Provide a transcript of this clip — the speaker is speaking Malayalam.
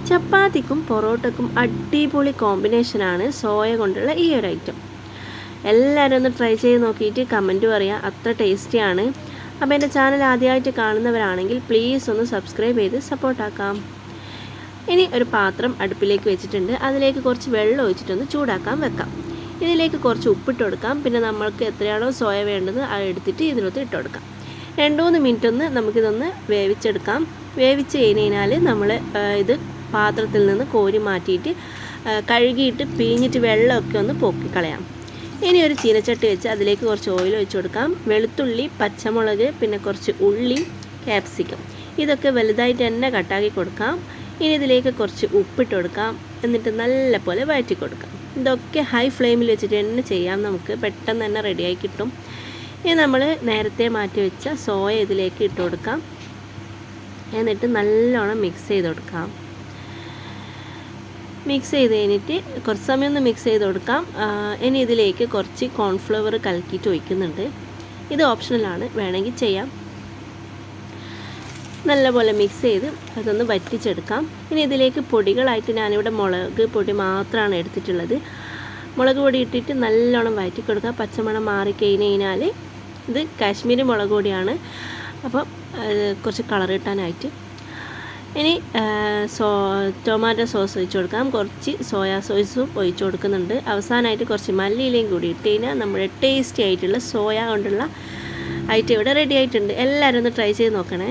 ചപ്പാത്തിക്കും പൊറോട്ടക്കും അടിപൊളി കോമ്പിനേഷനാണ് സോയ കൊണ്ടുള്ള ഈ ഒരു ഐറ്റം. എല്ലാവരും ഒന്ന് ട്രൈ ചെയ്ത് നോക്കിയിട്ട് കമൻറ്റ് പറയുക, അത്ര ടേസ്റ്റിയാണ്. അപ്പോൾ എൻ്റെ ചാനൽ ആദ്യമായിട്ട് കാണുന്നവരാണെങ്കിൽ പ്ലീസ് ഒന്ന് സബ്സ്ക്രൈബ് ചെയ്ത് സപ്പോർട്ടാക്കാം. ഇനി ഒരു പാത്രം അടുപ്പിലേക്ക് വെച്ചിട്ടുണ്ട്. അതിലേക്ക് കുറച്ച് വെള്ളം ഒഴിച്ചിട്ടൊന്ന് ചൂടാക്കാൻ വെക്കാം. ഇതിലേക്ക് കുറച്ച് ഉപ്പിട്ട് കൊടുക്കാം. പിന്നെ നമ്മൾക്ക് എത്രയാണോ സോയ വേണ്ടത് അത് എടുത്തിട്ട് ഇതിനകത്ത് ഇട്ട് കൊടുക്കാം. 2-3 മിനിറ്റ് ഒന്ന് നമുക്കിതൊന്ന് വേവിച്ചെടുക്കാം. വേവിച്ച് കഴിഞ്ഞാൽ നമ്മൾ ഇത് പാത്രത്തിൽ നിന്ന് കോരി മാറ്റിയിട്ട് കഴുകിയിട്ട് പിഴിഞ്ഞിട്ട് വെള്ളമൊക്കെ ഒന്ന് പോക്കിക്കളയാം. ഇനി ഒരു ചീനച്ചട്ടി വെച്ച് അതിലേക്ക് കുറച്ച് ഓയിൽ ഒഴിച്ച് കൊടുക്കാം. വെളുത്തുള്ളി, പച്ചമുളക്, പിന്നെ കുറച്ച് ഉള്ളി, ക്യാപ്സിക്കം ഇതൊക്കെ വലുതായിട്ട് തന്നെ കട്ടാക്കി കൊടുക്കാം. ഇനി ഇതിലേക്ക് കുറച്ച് ഉപ്പിട്ട് കൊടുക്കാം. എന്നിട്ട് നല്ലപോലെ വഴറ്റി കൊടുക്കാം. ഇതൊക്കെ ഹൈ ഫ്ലെയിമിൽ വെച്ചിട്ട് തന്നെ ചെയ്യാം. നമുക്ക് പെട്ടെന്ന് തന്നെ റെഡിയായി കിട്ടും. ഇനി നമ്മൾ നേരത്തെ മാറ്റി വെച്ച സോയ ഇതിലേക്ക് ഇട്ട് കൊടുക്കാം. എന്നിട്ട് നല്ലോണം മിക്സ് ചെയ്ത് കൊടുക്കാം. മിക്സ് ചെയ്ത് കഴിഞ്ഞിട്ട് കുറച്ച് സമയം ഒന്ന് മിക്സ് ചെയ്ത് കൊടുക്കാം. ഇനി ഇതിലേക്ക് കുറച്ച് കോൺഫ്ലവർ കലക്കിയിട്ട് ഒഴിക്കുന്നുണ്ട്. ഇത് ഓപ്ഷണലാണ്, വേണമെങ്കിൽ ചെയ്യാം. നല്ലപോലെ മിക്സ് ചെയ്ത് അതൊന്ന് വറ്റിച്ചെടുക്കാം. ഇനി ഇതിലേക്ക് പൊടികളായിട്ട് ഞാനിവിടെ മുളക് പൊടി മാത്രമാണ് എടുത്തിട്ടുള്ളത്. മുളക് പൊടി ഇട്ടിട്ട് നല്ലോണം വഴറ്റി കൊടുക്കുക. പച്ചമണം മാറിക്കഴിഞ്ഞാൽ ഇത് കാശ്മീരി മുളക് പൊടിയാണ്, അപ്പോൾ കുറച്ച് കളർ കിട്ടാനായിട്ട്. ഇനി ടൊമാറ്റോ സോസ് ഒഴിച്ച് കൊടുക്കാം. കുറച്ച് സോയാ സോസും ഒഴിച്ച് കൊടുക്കുന്നുണ്ട്. അവസാനമായിട്ട് കുറച്ച് മല്ലിയിലയും കൂടി ഇട്ട് കഴിഞ്ഞാൽ നമ്മുടെ ടേസ്റ്റി ആയിട്ടുള്ള സോയ കൊണ്ടുള്ള ഐറ്റം ഇവിടെ റെഡി ആയിട്ടുണ്ട്. എല്ലാവരും ഒന്ന് ട്രൈ ചെയ്ത് നോക്കണേ.